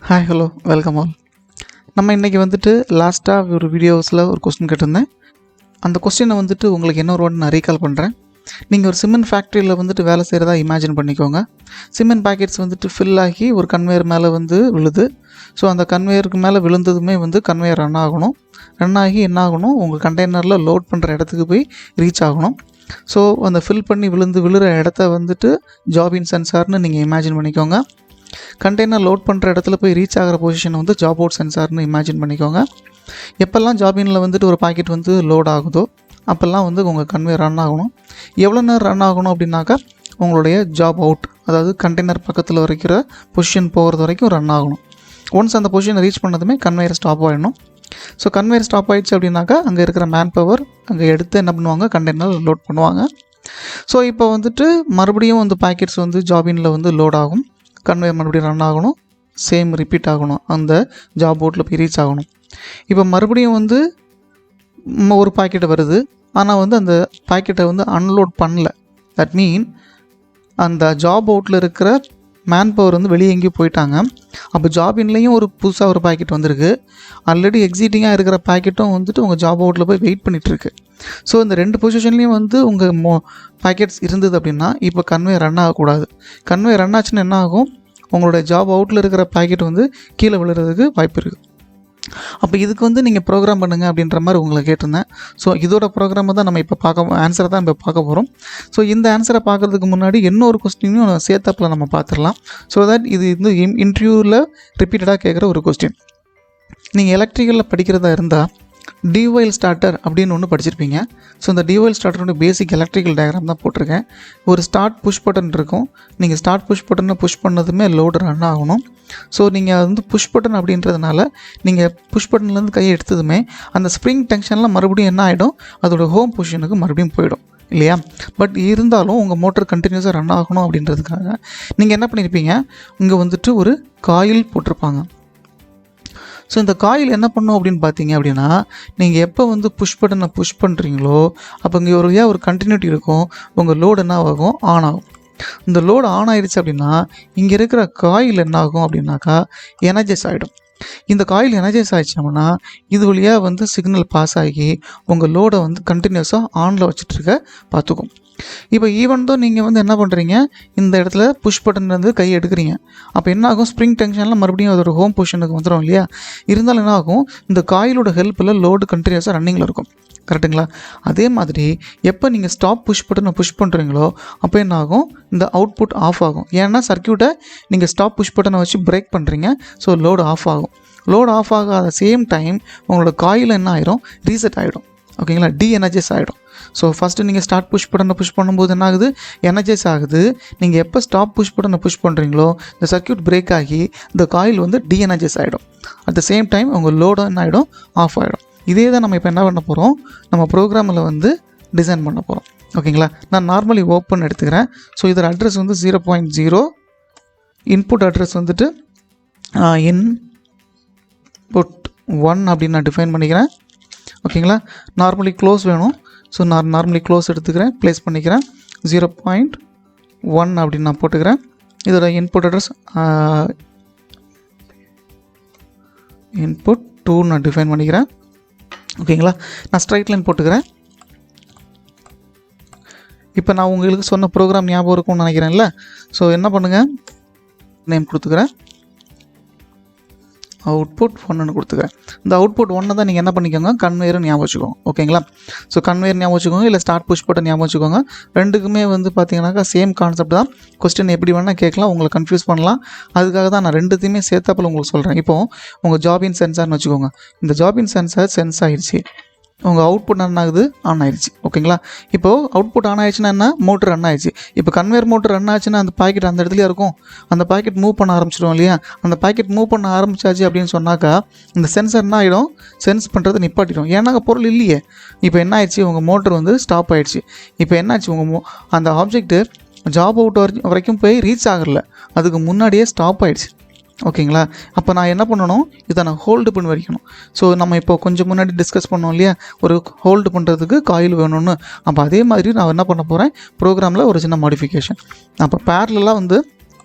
Hi hello welcome all. நம்ம இன்றைக்கி வந்துட்டு லாஸ்ட்டாக ஒரு வீடியோஸில் ஒரு கொஸ்டின் கேட்டிருந்தேன். அந்த கொஸ்டினை வந்துட்டு உங்களுக்கு இன்னொரு வாட்டி நான் ரீகால் பண்ணுறேன். நீங்கள் ஒரு சிமெண்ட் ஃபேக்ட்ரியில் வந்துட்டு வேலை செய்கிறதா இமேஜின் பண்ணிக்கோங்க. சிமெண்ட் பேக்கெட்ஸ் வந்துட்டு ஃபில் ஆகி ஒரு கன்வேயர் மேலே வந்து விழுது. ஸோ அந்த கன்வேயருக்கு மேலே விழுந்ததுமே வந்து கன்வேயர் ரன் ஆகணும். ரன் ஆகி என்ன ஆகணும், உங்கள் கண்டெய்னரில் லோட் பண்ணுற இடத்துக்கு போய் ரீச் ஆகணும். ஸோ அந்த ஃபில் பண்ணி விழுகிற இடத்த வந்துட்டு ஜாபின் சென்சார்னு நீங்கள் இமேஜின் பண்ணிக்கோங்க. கண்டெய்னர் லோட் பண்ணுற இடத்துல போய் ரீச் ஆகிற பொசிஷனை வந்து ஜாப் அவுட் சென்சார்னு இமேஜின் பண்ணிக்கோங்க. எப்போல்லாம் ஜாபினில் வந்துட்டு ஒரு பாக்கெட் வந்து லோட் ஆகுதோ அப்போல்லாம் வந்து உங்கள் கன்வேயர் ரன் ஆகணும். எவ்வளோ நேரம் ரன் ஆகணும் அப்படின்னாக்கா, உங்களுடைய ஜாப் அவுட், அதாவது கண்டெய்னர் பக்கத்தில் வரைக்கிற பொசிஷன் போகிறது வரைக்கும் ரன் ஆகணும். ஒன்ஸ் அந்த பொசிஷனை ரீச் பண்ணதுமே கன்வேயர் ஸ்டாப் ஆகிடணும். ஸோ கன்வேயர் ஸ்டாப் ஆகிடுச்சு அப்படின்னாக்கா, அங்கே இருக்கிற மேன் பவர் அங்கே எடுத்து என்ன பண்ணுவாங்க, கண்டெய்னர் லோட் பண்ணுவாங்க. ஸோ இப்போ வந்துட்டு மறுபடியும் வந்து பேக்கெட்ஸ் வந்து ஜாபினில் வந்து லோட் ஆகும். கன்வேயர் மறுபடியும் ரன் ஆகணும், சேம் ரிப்பீட் ஆகணும், அந்த ஜாப் போர்ட்டில் போய் ரீச் ஆகணும். இப்போ மறுபடியும் வந்து ஒரு பாக்கெட் வருது, ஆனால் வந்து அந்த பாக்கெட்டை வந்து அன்லோட் பண்ணல. தட் மீன் அந்த ஜாப் அவுட்டில் இருக்கிற மேன் பவர் வந்து வெளியே எங்கேயும் போயிட்டாங்க. அப்போ ஜாபின்லேயும் ஒரு புதுசாக ஒரு பாக்கெட் வந்திருக்கு. ஆல்ரெடி எக்ஸிட்டிங்காக இருக்கிற பாக்கெட்டும் வந்துட்டு உங்கள் ஜாப் அவுட்டில் போய் வெயிட் பண்ணிகிட்ருக்கு. ஸோ இந்த ரெண்டு பொசிஷன்லேயும் வந்து உங்கள் பாக்கெட்ஸ் இருந்தது அப்படின்னா இப்போ கன்வே ரன் ஆகக்கூடாது. கன்வே ரன் ஆச்சுன்னா என்ன ஆகும், உங்களோட ஜாப் அவுட்டில் இருக்கிற பாக்கெட் வந்து கீழே விழுறதுக்கு வாய்ப்பு இருக்குது. அப்போ இதுக்கு வந்து நீங்கள் ப்ரோக்ராம் பண்ணுங்கள் அப்படின்ற மாதிரி உங்களை கேட்டிருந்தேன். ஸோ இதோட ப்ரோக்ராமை தான் நம்ம இப்போ ஆன்சரை தான் இப்போ பார்க்க போகிறோம். ஸோ இந்த ஆன்சரை பார்க்குறதுக்கு முன்னாடி இன்னொரு கொஸ்டினையும் சேர்த்தாப்பில் நம்ம பார்த்துடலாம். ஸோ தட் இது வந்து இன்டர்வியூவில் ரிப்பீட்டடாக கேட்குற ஒரு கொஸ்டின். நீங்கள் எலக்ட்ரிக்கலில் படிக்கிறதா இருந்தால் டிவைல் ஸ்டார்டர் அப்படின்னு ஒன்று படிச்சிருப்பீங்க. ஸோ இந்த டிவைல் ஸ்டார்டரோட பேசிக் எலக்ட்ரிக்கல் டயக்ராம் தான் போட்டிருக்கேன். ஒரு ஸ்டார்ட் புஷ் பட்டன் இருக்கும். நீங்கள் ஸ்டார்ட் புஷ் பட்டனை புஷ் பண்ணதுமே லோடு ரன் ஆகணும். ஸோ நீங்கள் வந்து புஷ் பட்டன் அப்படின்றதுனால நீங்கள் புஷ் பட்டன்லேருந்து கையை எடுத்ததுமே அந்த ஸ்ப்ரிங் டென்ஷனில் மறுபடியும் என்ன ஆகிடும், அதோட ஹோம் பொசிஷனுக்கு மறுபடியும் போயிடும் இல்லையா. பட் இருந்தாலும் உங்கள் மோட்டர் கண்டினியூஸாக ரன் ஆகணும் அப்படின்றதுக்காக நீங்கள் என்ன பண்ணியிருப்பீங்க, இங்கே வந்துட்டு ஒரு காயில் போட்டிருப்பாங்க. ஸோ இந்த காயில் என்ன பண்ணும் அப்படின்னு பார்த்தீங்க அப்படின்னா, நீங்கள் எப்போ வந்து புஷ் பட்டனை புஷ் பண்ணுறீங்களோ அப்போ இங்கே ஒரு கண்டினியூட்டி இருக்கும். உங்கள் லோடு என்ன ஆகும், ஆன் ஆகும். இந்த லோடு ஆன் ஆகிடுச்சு அப்படின்னா இங்கே இருக்கிற காயில் என்ன ஆகும் அப்படின்னாக்கா, எனர்ஜைஸ் ஆகிடும். இந்த காயில் எனர்ஜைஸ் ஆகிடுச்சு அப்படின்னா இது வழியாக வந்து சிக்னல் பாஸ் ஆகி உங்கள் லோடை வந்து கண்டினியூஸாக ஆனில் வச்சுட்ருக்க பார்த்துக்கும். இப்போ ஈவன் தான் நீங்கள் வந்து என்ன பண்ணுறீங்க, இந்த இடத்துல புஷ் பட்டன் வந்து கை எடுக்கிறீங்க. அப்போ என்ன ஆகும், ஸ்ப்ரிங் டென்ஷனில் மறுபடியும் அதோட ஹோம் பொசிஷனுக்கு வந்துடும் இல்லையா. இருந்தாலும் என்ன ஆகும், இந்த காயிலோட ஹெல்ப்பில் லோடு கண்டினியூஸாக ரன்னிங்கில் இருக்கும். கரெக்டுங்களா. அதே மாதிரி எப்போ நீங்கள் ஸ்டாப் புஷ் பட்டனை புஷ் பண்ணுறீங்களோ அப்போ என்ன ஆகும், இந்த அவுட்புட் ஆஃப் ஆகும். ஏன்னா சர்க்யூட்டை நீங்கள் ஸ்டாப் புஷ் பட்டனை வச்சு பிரேக் பண்ணுறீங்க. ஸோ லோடு ஆஃப் ஆகும். லோடு ஆஃப் ஆகாத சேம் டைம் உங்களோட காயில் என்ன ஆகிடும், ரீசெட் ஆகிடும். ஓகேங்களா, டீஎனர்ஜைஸ் ஆகிடும். ஸோ ஃபஸ்ட்டு நீங்கள் ஸ்டார்ட் புஷ் பட்டனை புஷ் பண்ணும்போது என்ன ஆகுது, எனர்ஜைஸ் ஆகுது. நீங்கள் எப்போ ஸ்டாப் புஷ் பட்டனை புஷ் பண்ணுறீங்களோ இந்த சர்க்யூட் பிரேக் ஆகி இந்த காயில் வந்து டீஎனர்ஜைஸ் ஆகிடும். அட் த சேம் டைம் உங்கள் லோடு என்ன ஆகிடும், ஆஃப் ஆகிடும். இதே தான் நம்ம இப்போ என்ன பண்ண போகிறோம், நம்ம ப்ரோக்ராமில் வந்து டிசைன் பண்ண போகிறோம். ஓகேங்களா, நான் நார்மலி ஓப்பன் எடுத்துக்கிறேன். ஸோ இதோட அட்ரஸ் வந்து 0.0, இன்புட் அட்ரஸ் வந்துட்டு இன்புட் 1 அப்படின்னு நான் டிஃபைன் பண்ணிக்கிறேன். ஓகேங்களா, நார்மலி க்ளோஸ் வேணும். ஸோ நான் நார்மலி க்ளோஸ் எடுத்துக்கிறேன், ப்ளேஸ் பண்ணிக்கிறேன். 0.1 அப்படின்னு நான் போட்டுக்கிறேன். இதோட இன்புட் அட்ரஸ் இன்புட் 2 நான் டிஃபைன் பண்ணிக்கிறேன். ஓகேங்களா, நான் ஸ்ட்ரைட் லைன் போட்டுக்கிறேன். இப்போ நான் உங்களுக்கு சொன்ன ப்ரோக்ராம் ஞாபகம் இருக்கும்னு நினைக்கிறேன்ல. ஸோ என்ன பண்ணுங்கள், நேம் கொடுத்துக்கிறேன், அவுட்புட் 1ன்னு கொடுத்துக்கிறேன். இந்த அவுட்புட் 1 தான் நீங்கள் என்ன பண்ணிக்கோங்க, கன்வேயர் ஞாபகம் வச்சுக்கோங்க. ஓகேங்களா, ஸோ கன்வேயர் ஞாபகம் வச்சுக்கோங்க, இல்லை ஸ்டார்ட் புஷ் பட்டன் ஞாபகம் வச்சுக்கோங்க. ரெண்டுக்குமே வந்து பார்த்தீங்கன்னாக்கா சேம் கான்செப்ட் தான். கொஸ்டின் எப்படி வேணால் கேட்கலாம், உங்களை கன்ஃபியூஸ் பண்ணலாம். அதுக்காக தான் நான் ரெண்டுத்தையுமே சேர்த்தாப்பில் உங்களுக்கு சொல்கிறேன். இப்போது உங்கள் ஜாபின் சென்சார்னு வச்சுக்கோங்க. இந்த ஜாபின் சென்சார் சென்ஸ் ஆகிடுச்சு, உங்கள் அவுட்புட் ரன் ஆகுது, ஆன் ஆயிடுச்சு. ஓகேங்களா, இப்போது அவுட்புட் ஆன் ஆயிடுச்சுன்னா என்ன, மோட்டர் ரன் ஆயிடுச்சு. இப்போ கன்வேயர் மோட்டர் ரன் ஆச்சுன்னா அந்த பாக்கெட் அந்த இடத்துலையே இருக்கும். அந்த பாக்கெட் மூவ் பண்ண ஆரம்பிச்சிடும் இல்லையா. அந்த பாக்கெட் மூவ் பண்ண ஆரம்பிச்சாச்சு அப்படின்னு சொன்னாக்கா இந்த சென்சர் என்ன ஆகிடும், சென்ஸ் பண்ணுறது நிப்பாட்டிடும். ஏன்னா பொருள் இல்லையே. இப்போ என்ன ஆயிடுச்சு, உங்கள் மோட்டர் வந்து ஸ்டாப் ஆகிடுச்சு. இப்போ என்னாச்சு, உங்கள் அந்த ஆப்ஜெக்ட்டு ஜாப் அவுட் வரைக்கும் போய் ரீச் ஆகலை, அதுக்கு முன்னாடியே ஸ்டாப் ஆகிடுச்சு. ஓகேங்களா, அப்போ நான் என்ன பண்ணணும், இதை நான் ஹோல்டு பண்ணி வைக்கணும். ஸோ நம்ம இப்போ கொஞ்சம் முன்னாடி டிஸ்கஸ் பண்ணோம் இல்லையா, ஒரு ஹோல்டு பண்ணுறதுக்கு காயில் வேணும்னு. அப்போ அதே மாதிரி நான் என்ன பண்ண போகிறேன், ப்ரோக்ராமில் ஒரு சின்ன மாடிஃபிகேஷன். அப்போ பேரலாக வந்து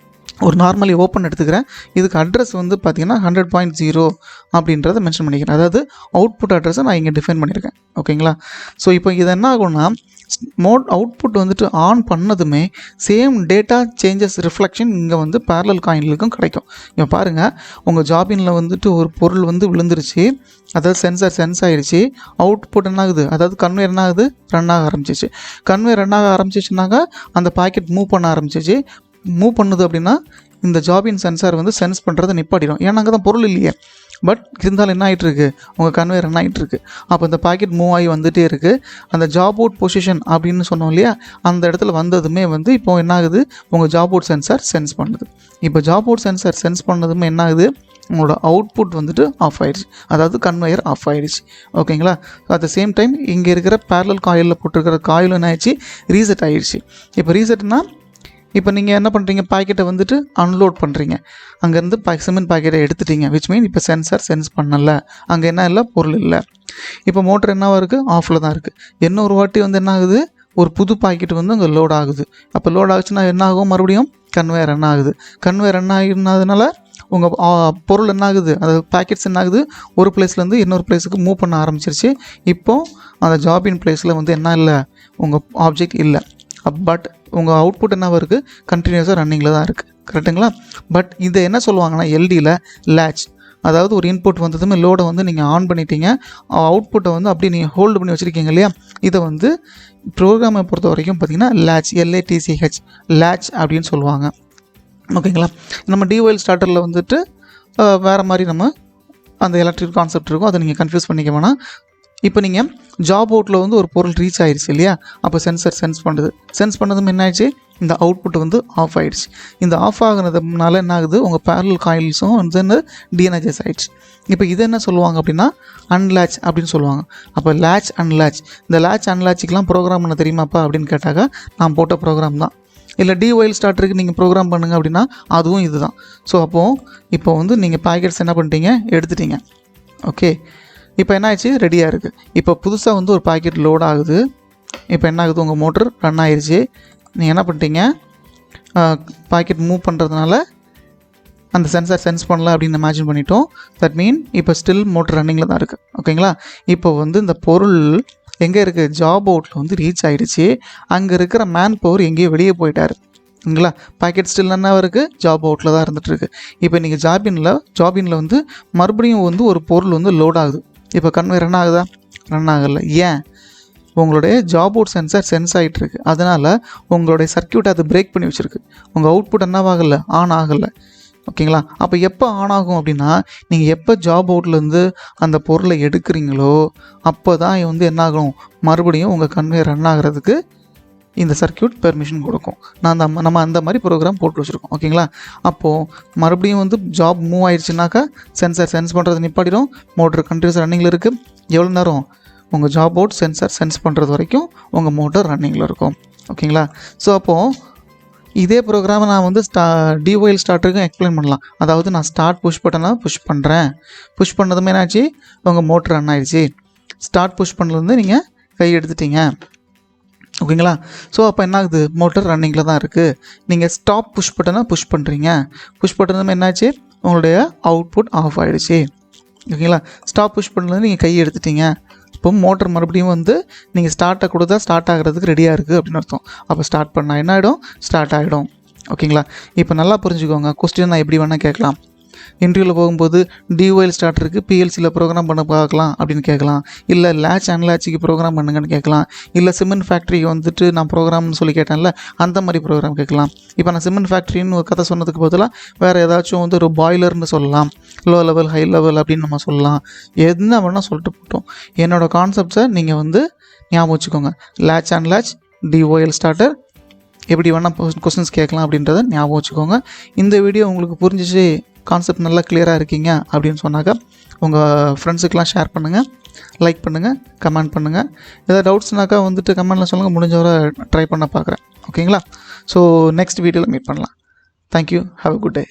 ஒரு நார்மலி ஓப்பன் எடுத்துக்கிறேன். இதுக்கு அட்ரஸ் வந்து பார்த்திங்கன்னா 100.0 அப்படின்றத மென்ஷன் பண்ணிக்கிறேன். அதாவது அவுட்புட் அட்ரஸை நான் இங்கே டிஃபைன் பண்ணியிருக்கேன். ஓகேங்களா? ஸோ இப்போ இது என்ன ஆகும்னா அவுட்புட் வந்துட்டு ஆன் பண்ணதுமே சேம் டேட்டா சேஞ்சஸ் ரிஃப்ளெக்ஷன் இங்கே வந்து பேரலல் காயின்களுக்கும் கிடைக்கும். இப்போ பாருங்கள், உங்கள் ஜாபினில் வந்துட்டு ஒரு பொருள் வந்து விழுந்துருச்சு, அதாவது சென்சார் சென்ஸ் ஆகிடுச்சு. அவுட்புட் என்ன ஆகுது, அதாவது கன்வேர் என்ன ஆகுது, ரன் ஆக ஆரம்பிச்சிச்சு. கன்வேர் ரன் ஆக ஆரம்பிச்சிச்சுனாக்கா அந்த பாக்கெட் மூவ் பண்ண ஆரம்பிச்சிச்சு. மூவ் பண்ணுது அப்படின்னா இந்த ஜாபின் சென்சார் வந்து சென்ஸ் பண்ணுறதை நிப்பாட்டிடும். ஏன்னா அங்கே தான் பொருள் இல்லையே. பட் இருந்தாலும் என்ன ஆகிட்டுருக்கு, உங்கள் கன்வேர் ரன் ஆகிட்டுருக்கு. அப்போ இந்த பாக்கெட் மூவ் ஆகி வந்துகிட்டே இருக்குது. அந்த ஜாப் அவுட் பொசிஷன் அப்படின்னு சொன்னோம் இல்லையா, அந்த இடத்துல வந்ததுமே வந்து இப்போ என்ன ஆகுது, உங்கள் ஜாப் அவுட் சென்சார் சென்ஸ் பண்ணுது. இப்போ ஜாப் அவுட் சென்சார் சென்ஸ் பண்ணதுமே என்ன ஆகுது, உங்களோட அவுட்புட் வந்துட்டு ஆஃப் ஆகிடுச்சு, அதாவது கன்வேயர் ஆஃப் ஆகிடுச்சு. ஓகேங்களா? அட் த சேம் டைம் இங்கே இருக்கிற பேரலல் காயிலில் போட்டிருக்கிற காயில் என்ன ஆயிடுச்சு, ரீசெட் ஆகிடுச்சு. இப்போ ரீசெட்னா இப்போ நீங்கள் என்ன பண்ணுறீங்க, பாக்கெட்டை வந்துட்டு அன்லோட் பண்ணுறீங்க. அங்கேருந்து சிமெண்ட் பாக்கெட்டை எடுத்துட்டீங்க. விச் மீன் இப்போ சென்சார் சென்ஸ் பண்ணலை, அங்கே என்ன இல்லை, பொருள் இல்லை. இப்போ மோட்டர் என்னவாக இருக்குது, ஆஃபில் தான் இருக்குது. என்ன ஒரு வாட்டி வந்து என்ன ஆகுது, ஒரு புது பாக்கெட் வந்து அங்கே லோட் ஆகுது. அப்போ லோட் ஆகுச்சுன்னா என்ன ஆகும், மறுபடியும் கன்வேயர் ரன் ஆகுது. கன்வேயர் ரன் ஆகினதுனால உங்கள் பொருள் என்ன ஆகுது, அதாவது பேக்கெட்ஸ் என்ன ஆகுது, ஒரு பிளேஸ்லேருந்து இன்னொரு பிளேஸுக்கு மூவ் பண்ண ஆரம்பிச்சிருச்சு. இப்போது அந்த ஜாபின் பிளேஸில் வந்து என்ன இல்லை, உங்கள் ஆப்ஜெக்ட் இல்லை. பட் உங்கள் அவுட்புட் என்ன இருக்குது, கண்டினியூஸாக ரன்னிங்கில் தான் இருக்குது. கரெக்டுங்களா? பட் இதை என்ன சொல்லுவாங்கன்னா எல்டியில் லேட்ச், அதாவது ஒரு இன்புட் வந்ததுமே லோடை வந்து நீங்கள் ஆன் பண்ணிட்டீங்க, அவுட்புட்டை வந்து அப்படியே நீங்கள் ஹோல்டு பண்ணி வச்சுருக்கீங்க இல்லையா. இதை வந்து ப்ரோக்ராமை பொறுத்த வரைக்கும் பார்த்திங்கன்னா லேட்ச், LATCH லேட்ச் அப்படின்னு சொல்லுவாங்க. ஓகேங்களா? நம்ம DOL ஸ்டார்டரில் வந்துட்டு வேறு மாதிரி நம்ம அந்த எலக்ட்ரிக் கான்செப்ட் இருக்கும், அதை நீங்கள் கன்ஃபியூஸ் பண்ணிக்க வேணாம். இப்போ நீங்கள் ஜாப் அவுட்டில் வந்து ஒரு பொருள் ரீச் ஆகிடுச்சு இல்லையா, அப்போ சென்சர் சென்ஸ் பண்ணுது. சென்ஸ் பண்ணதும் என்ன ஆயிடுச்சு, இந்த அவுட்புட் வந்து ஆஃப் ஆகிடுச்சு. இந்த ஆஃப் ஆகுனதுனால என்ன ஆகுது, உங்கள் பேரலல் காயில்ஸும் வந்து டீஎனர்ஜைஸ் ஆகிடுச்சு. இப்போ இது என்ன சொல்லுவாங்க அப்படின்னா அன்லேட்ச் அப்படின்னு சொல்லுவாங்க. அப்போ லேட்ச் அன்லேட்ச், இந்த லேட்ச் அன்லேட்சுக்கெலாம் ப்ரோக்ராம் பண்ண தெரியுமாப்பா அப்படின்னு கேட்டாக்கா நான் போட்ட ப்ரோக்ராம் தான். இல்லை DOL ஸ்டார்டருக்கு நீங்கள் ப்ரோக்ராம் பண்ணுங்கள் அப்படின்னா அதுவும் இது தான். ஸோ இப்போ வந்து நீங்கள் பேக்கெட்ஸ் என்ன பண்ணிட்டீங்க, எடுத்துட்டீங்க. ஓகே, இப்போ என்ன ஆயிடுச்சு, ரெடியாக இருக்குது. இப்போ புதுசாக வந்து ஒரு பாக்கெட் லோட் ஆகுது. இப்போ என்ன ஆகுது, உங்கள் மோட்டர் ரன் ஆயிடுச்சு. நீங்கள் என்ன பண்ணிட்டீங்க, பாக்கெட் மூவ் பண்ணுறதுனால அந்த சென்சார் சென்ஸ் பண்ணல அப்படின்னு இமேஜின் பண்ணிட்டோம். தட் மீன் இப்போ ஸ்டில் மோட்டர் ரன்னிங்கில் தான் இருக்குது. ஓகேங்களா? இப்போ வந்து இந்த பொருள் எங்கே இருக்குது, ஜாப் அவுட்டில் வந்து ரீச் ஆகிடுச்சு. அங்கே இருக்கிற மேன் பவர் எங்கேயோ வெளியே போயிட்டார். ஓகேங்களா? பாக்கெட் ஸ்டில் என்ன இருக்குது, ஜாப் அவுட்டில் தான் இருந்துகிட்ருக்கு. இப்போ நீங்கள் ஜாபினில் வந்து மறுபடியும் வந்து ஒரு பொருள் வந்து லோட் ஆகுது. இப்போ கன்வேர் ரன் ஆகுதா, ரன் ஆகலை. ஏன், உங்களுடைய ஜாப் அவுட் சென்சார் சென்ஸ் ஆகிட்டுருக்கு. அதனால் உங்களுடைய சர்க்யூட் அதை பிரேக் பண்ணி வச்சுருக்கு. உங்கள் அவுட்புட் என்னவாகலை, ஆன் ஆகலை. ஓகேங்களா? அப்போ எப்போ ஆன் ஆகும் அப்படின்னா நீங்கள் எப்போ ஜாப் அவுட்லேருந்து அந்த பொருளை எடுக்கிறீங்களோ அப்போ தான் வந்து என்ன ஆகும், மறுபடியும் உங்கள் கன்வேர் ரன் ஆகிறதுக்கு இந்த சர்க்யூட் பெர்மிஷன் கொடுக்கும். நம்ம அந்த மாதிரி ப்ரோக்ராம் போட்டு வச்சுருக்கோம். ஓகேங்களா? அப்போது மறுபடியும் வந்து ஜாப் மூவ் ஆயிடுச்சுனாக்கா சென்சார் சென்ஸ் பண்ணுறது நிப்பாட்டிடும். மோட்டர் கண்டினியூஸ் ரன்னிங்கில் இருக்குது. எவ்வளோ நேரம், உங்கள் ஜாப் அவுட் சென்சார் சென்ஸ் பண்ணுறது வரைக்கும் உங்கள் மோட்டர் ரன்னிங்கில் இருக்கும். ஓகேங்களா? ஸோ அப்போது இதே ப்ரோக்ராமை நான் வந்து DOL ஸ்டார்டருக்கும் எக்ஸ்பிளைன் பண்ணலாம். அதாவது நான் ஸ்டார்ட் புஷ் பட்டனாக புஷ் பண்ணுறேன். புஷ் பண்ணதுமே என்னாச்சு, உங்கள் மோட்டர் ரன் ஆகிடுச்சு. ஸ்டார்ட் புஷ் பண்ணலேருந்து நீங்கள் கை எடுத்துட்டீங்க. ஓகேங்களா? ஸோ அப்போ என்ன ஆகுது, மோட்டர் ரன்னிங்கில் தான் இருக்குது. நீங்கள் ஸ்டாப் புஷ் பட்டனாக புஷ் பண்ணுறீங்க. புஷ் பண்ணதுமே என்னாச்சு, உங்களுடைய அவுட்புட் ஆஃப் ஆகிடுச்சு. ஓகேங்களா? ஸ்டாப் புஷ் பண்ணலேருந்து நீங்கள் கை எடுத்துட்டீங்க. இப்போ மோட்டர் மறுபடியும் வந்து நீங்கள் ஸ்டார்ட்டை கொடுத்தா ஸ்டார்ட் ஆகிறதுக்கு ரெடியாக இருக்குது அப்படின்னு அர்த்தம். அப்போ ஸ்டார்ட் பண்ணால் என்ன ஆகிடும், ஸ்டார்ட் ஆகிடும். ஓகேங்களா? இப்போ நல்லா புரிஞ்சுக்கோங்க. கொஸ்டின் நான் எப்படி வேணால் கேட்கலாம். இன்டர்வியூவில் போகும்போது DOL ஸ்டார்டருக்கு PLCயில் ப்ரோக்ராம் பண்ண பார்க்கலாம் அப்படின்னு கேட்கலாம். இல்லை லேட்ச் அன்லேட்சுக்கு ப்ரோக்ராம் பண்ணுங்கன்னு கேட்கலாம். இல்லை சிமெண்ட் ஃபேக்ட்ரிக்கு வந்துட்டு நான் ப்ரோக்ராம்னு சொல்லி கேட்டேன்ல, அந்த மாதிரி ப்ரோக்ராம் கேட்கலாம். இப்போ நான் சிமெண்ட் ஃபேக்ட்ரின்னு ஒரு கதை சொன்னதுக்கு பதிலாக வேறு ஏதாச்சும் வந்து ஒரு பாய்லர்னு சொல்லலாம், லோ லெவல் ஹை லெவல் அப்படின்னு நம்ம சொல்லலாம். என்ன வேணால் சொல்லிட்டு போட்டோம். என்னோடய கான்செப்ட்ஸை நீங்கள் வந்து ஞாபகம் வச்சுக்கோங்க. லேட்ச் அன்லேட்ச், DOL ஸ்டார்டர், எப்படி வேணால் கொஸ்டின்ஸ் கேட்கலாம் அப்படின்றத ஞாபகம் வச்சுக்கோங்க. இந்த வீடியோ உங்களுக்கு புரிஞ்சிச்சு, கான்செப்ட் நல்லா கிளியராக இருக்கீங்க அப்படின்னு சொன்னாக்கா உங்கள் ஃப்ரெண்ட்ஸுக்கெலாம் ஷேர் பண்ணுங்கள், லைக் பண்ணுங்கள், கமெண்ட் பண்ணுங்கள். ஏதாவது டவுட்ஸ்னாக்கா வந்துட்டு கமெண்ட்டில் சொல்லுங்கள், முடிஞ்ச வரை ட்ரை பண்ண பார்க்குறேன். ஓகேங்களா? ஸோ நெக்ஸ்ட் வீடியோவில் மீட் பண்ணலாம். Thank you. Have a good day.